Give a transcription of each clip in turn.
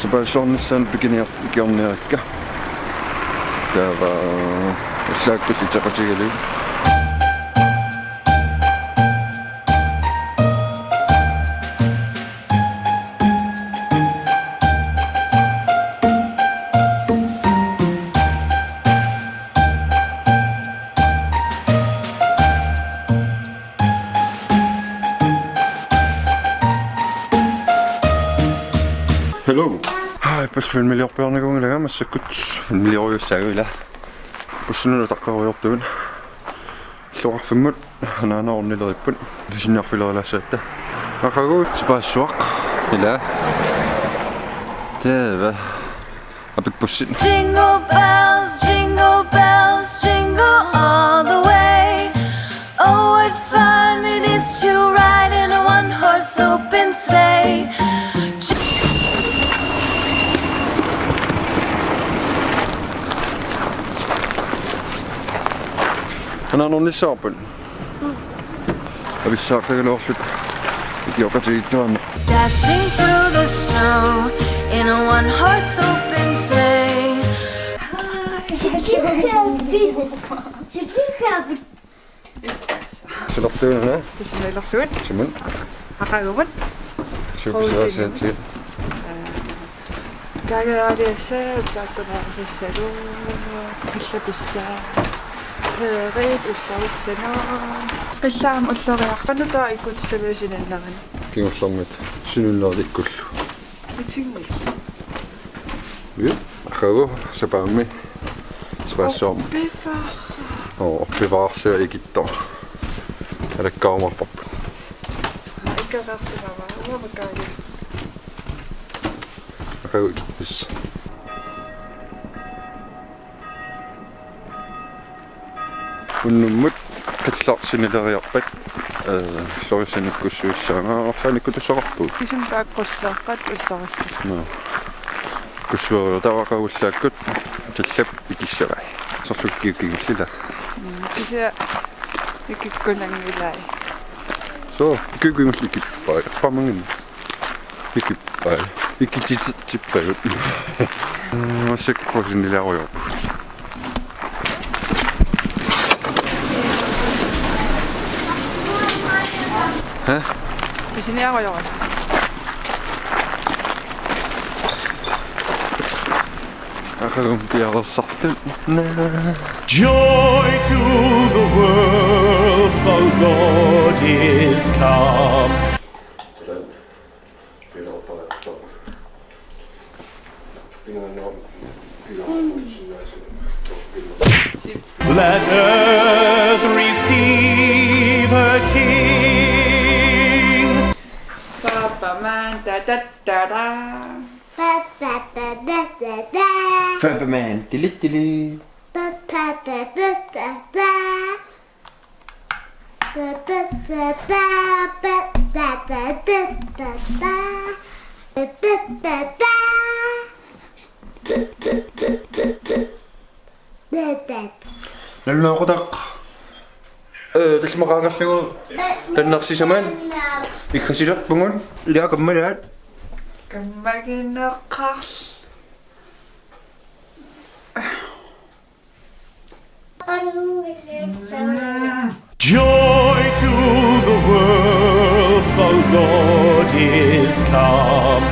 Sebastianissaan pikinerikka. Tava ullaakku litaqatigalu. Hello. Pas filmiliorpiarnagungilaga massakkut filmilioriussaaguila. Ussunu taqqaruyortuun. Luarfimmut anaanaornileripput lisinniarfilerilaassaatta. Aqagu sipaassuaq ila. Tava apikpussit. Jingle bells, jingle all the way. Oh, what fun it is to ride in a one-horse open sleigh. Anaanornissaarput. Avissaaqtagalorlut ikiokatiittuanna. Dashing through the snow in a one-horse open sleigh. Silartuunana. Pisinillersugut. Simun. Aqagumat. Suupiseraasiatit. Kaagaaliassa saakkunaartissalu illapissаа. Heerit ussarissanoon. Qillaam ulloriarsanutaa ikutsaluusinannaran. Kingullermit synunnerlikkullu. Itingul. Ja, aqagu sapaammi. Sipaassuarma. Pipar. Oppivaarsia ikittor. Alakkaarmarparput. Ikkaversinava uamakaali. Aqagu ikittis. Unnummut qallarsinileriarpat llorisanikkussuissaanga orlaanikkutussoqarput. Kisum taakqullaarpat ullorissa. No. Kussuaru tawaqagullaakkut tallap ikissavai. Sorlukkiukkigullila. Kisia ikikkunangilai. So, kykingulli ikippai. Pamangin. Ikippai. Ikititippai. Massekkuasinilariorpu. Hæ? Pisiniarojorat. Aqagum piarersartut. Joy to the world, the Lord is come. Let earth receive her King. Papa man da da da da. Faberman, dilly. Nalluaqutaq. Tasmaqaangallugu tannersisamaan ikkhasilerpungun liaqammalaat. Kammagineqqarl. Joy to the world, the Lord is come.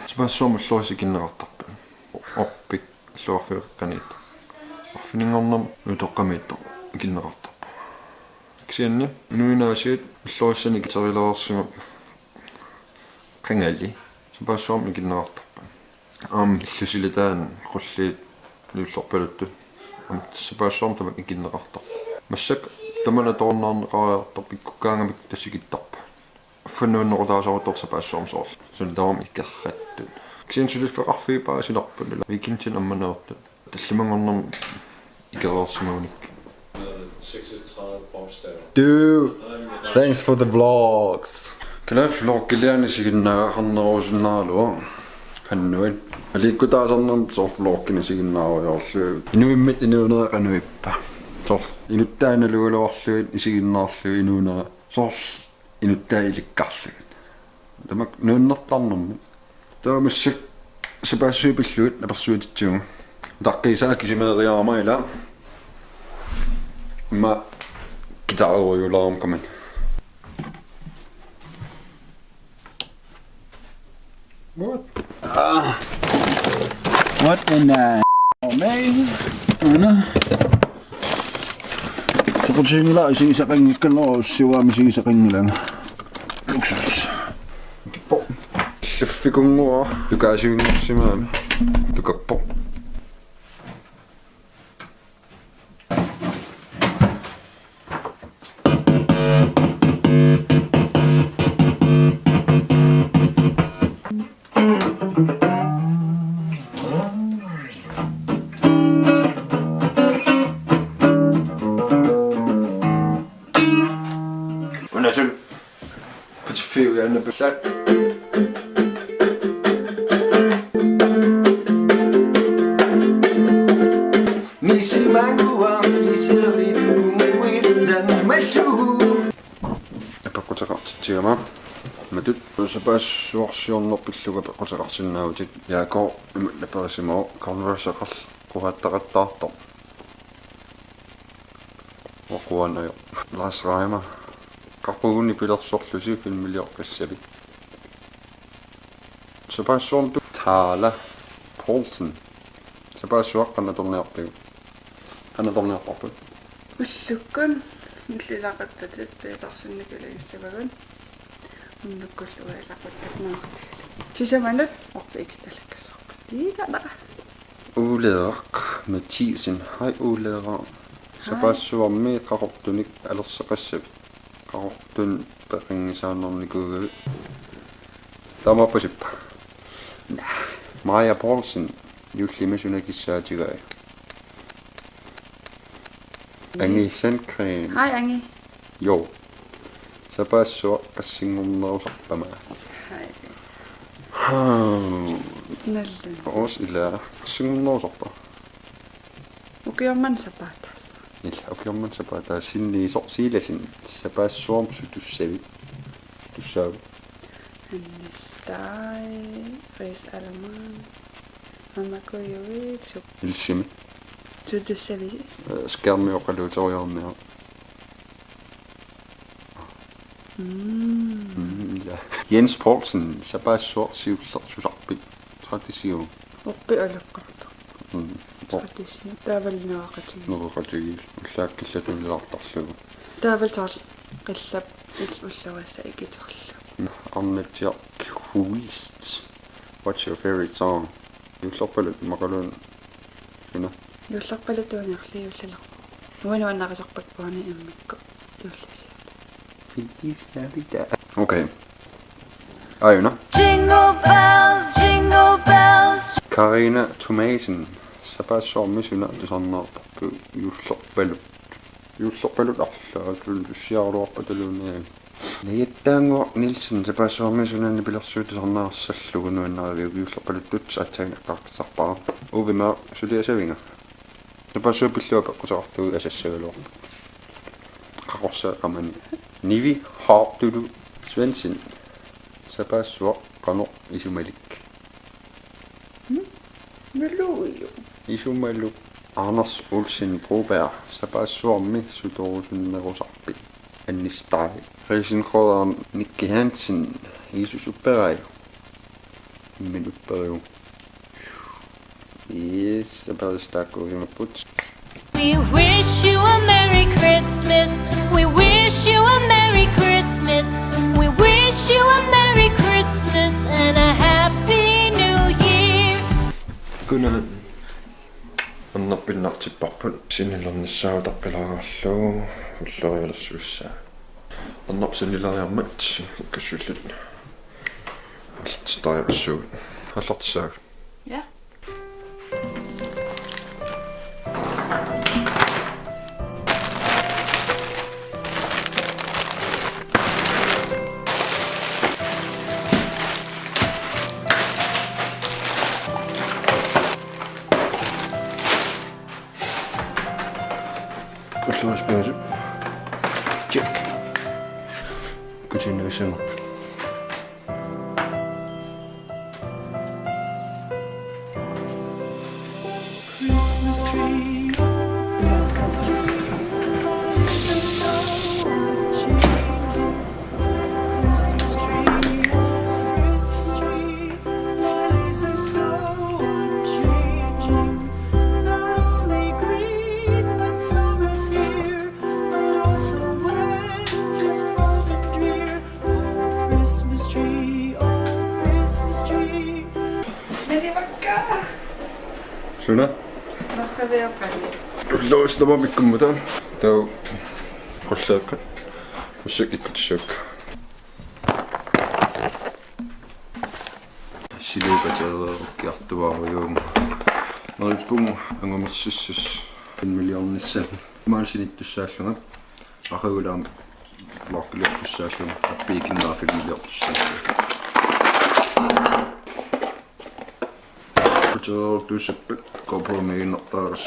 Sebaassuamulluisikinnerartarpan. Oppik alluarfiuqqaniitta. Arfiningornam nutoqqamiitta ikinnerartarpa. Kisianni nuinaasiit ulluissani kiterileersuga qangalli. Sebaassuam ikinnerartarpan. Illusilitaan qulliit nuullorpaluttut. Sebaassuam tamak ikinnerartar. Massak tamana toornaarneqariartar pikkukkaangamik tassigittarpa. Funnuunnerutaasaruttor sebaassuamsoorl. Sultaam ikkerrattut. Kisin sulifferarfiipaa silarpulula. Vikintin ammaneertut. Tallimangornam ikereersimuunik. 36 bogstaver. Dude, thanks for the vlogs. Kala vloggilaanisiginnaaqarneruusinnaalua. Hannuit. Aliikkutaasarnam sor vlogginisiginaariorlu. Inuimmit inuuneeqanuippa. Så inuttaan luuluarluin isiginnaarlu inuunera så inuttaa ilikkarlugut tamak nuunnertarnermi taamussik sapaassupilluut napersuutitsugu taqqiisaa kisimeeriaama ila ma kitaarujulaarum What in me? Ano? Sa kutsingila, isigisaqingikkalnero ussiuaami isigisaqingilan. Luksus. po liffikunngua tukaasiunnersimaami tukappo unasul Fiujanne besat. Nisimangua iseriluuidan mashu. Epaqutarartitiama. Matut sapassuarsiornerpilluga pequtaqarsinnaavutit yaako laperisimoo converseqarl quhattaqattaartor. Waquanayo. Lasraima. Qaqugunni pilersorlusi filmiliorqassavik. Sapassuortu Thala Poulsen. Sapassuaqqanatorniarpigu. Anatorniarparpu. Уллуккун иллилақаттатит пииларсинникилигиссавагун уннуккуллуга илақаттатнаагатигила сисаманут орпик талаккасорпа иилана Uleaq Mathisen. Hej Uleaq. Sapassuarmi qaqortunik alerseqassavik. Qaqortun peringisaanernikugavik. Tamapasippa. Maja Poulsen jullimasunakissaatigai. Angi Sandgren. Hej Angi. Jo. Sapassuaq qassingornerusarpama. Hej. Nallen. Nallen. Os ila qassingornerusarpa. Ukiorman sapatas. Illa ukiorman sapata sinniisorsiilasin sapassuarm sutussavik. Tussaavi. Annistai. Res alaman. Amakoyovit. Ilsimi. Sutusavisi. Skærmioqaluutoriornera. Ja. Jens Poulsen sapassuarsiullersusarpit. Tradition. Oppi oluqqartu. Tradition. Taavalnaaqati. Nereqatigil ullaakkillatulliartarlugu. Taavaltorl qillap ulluassa ikiterlu. Arnatiaq huist. What's your favorite song? Ullerpalut maqaluun. Sina. Jullarpalatuuniarliullalaq. Uanuannaqasarpakpaani ammikku. Tuullasi. Feliz Navidad. Okay. Ayuna. Jingle bells, Karina Thomasen. Sapassuarmi sunartusarnaartarpu jullerpalut. Jullerpalut arlaa tussiaruarpataluuniagi. Niittaanguaq Nielsen sapassuarmi sunanni pilersuutusarnaarsallugu nuannariviu jullerpaluttut atsagineqqartarpara. Uvima suliasavinga. Sapassuupillua peqqusartugu asassagaluar. Qaqorsaaqamani. Nivi Hartulu Svensson. Sapassuaq qanor isumalik. Meluju. Isumalu Anders Olsen Broberg. Sapassuarmi sutorusunnerusarpi. Annistai. Risenqoderen Nicky Hansen. Isusuperai. Minutperiu. Yes, sapastakkuusimaput. We wish you a Merry Christmas. We wish you a Merry Christmas. We wish you a Merry Christmas and a Happy New Year. Kunnan annarpinnaartipparput sinillernissautaqqilaarallugu ullerialersuussaa annarpsinilariarmat kassullut allartitariarsuut allartissaag Ja. Pillorspiosi. Check. Kutinnuissango. Christmas tree, Christmas tree, Christmas tree, Christmas tree, lives are so unchanging. Not only green when summer's here, but also winter's cold and drear. Oh, Christmas tree, oh, Christmas tree. Meri vaikka. Suna. Nokka vielä paljon. Loistava mikkummuta. Tau qollaaqqa. Ussik ikkutsuuk. Siluupateererukkiartuvaarujuum. Nerippungu angumissussus 1 millionnissa. Maalsinittussaallunga. Arugulaam lorkiliortussaallunga. Appiikinnaafililiortussaallunga. Tussappi kompromiinnortaaras.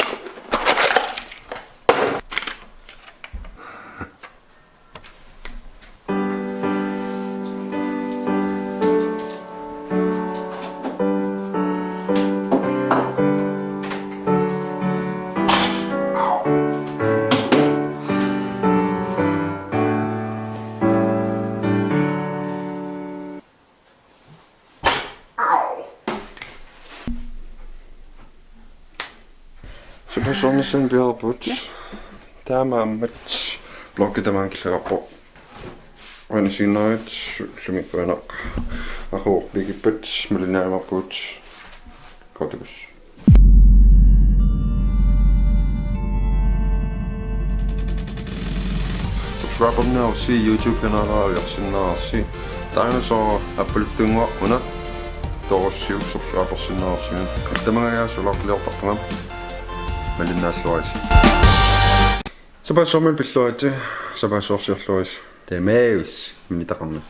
Personisen björput. Tämä on bloggi tämän kilrapo. Aina siinä on lumikkoina ahuuhliikiput, millinäämaput, kotikus. Subscribe om now, see YouTube-kanalaa ja sinna see. Dinosaur Apple tunga una. Torsiu subscribe sinna see. Tämä on sulla kliortarpana. Малиннааллуарис. Сапассормал пиллуати, сапассорсиорлуарис. Тамаавис минитақарнас.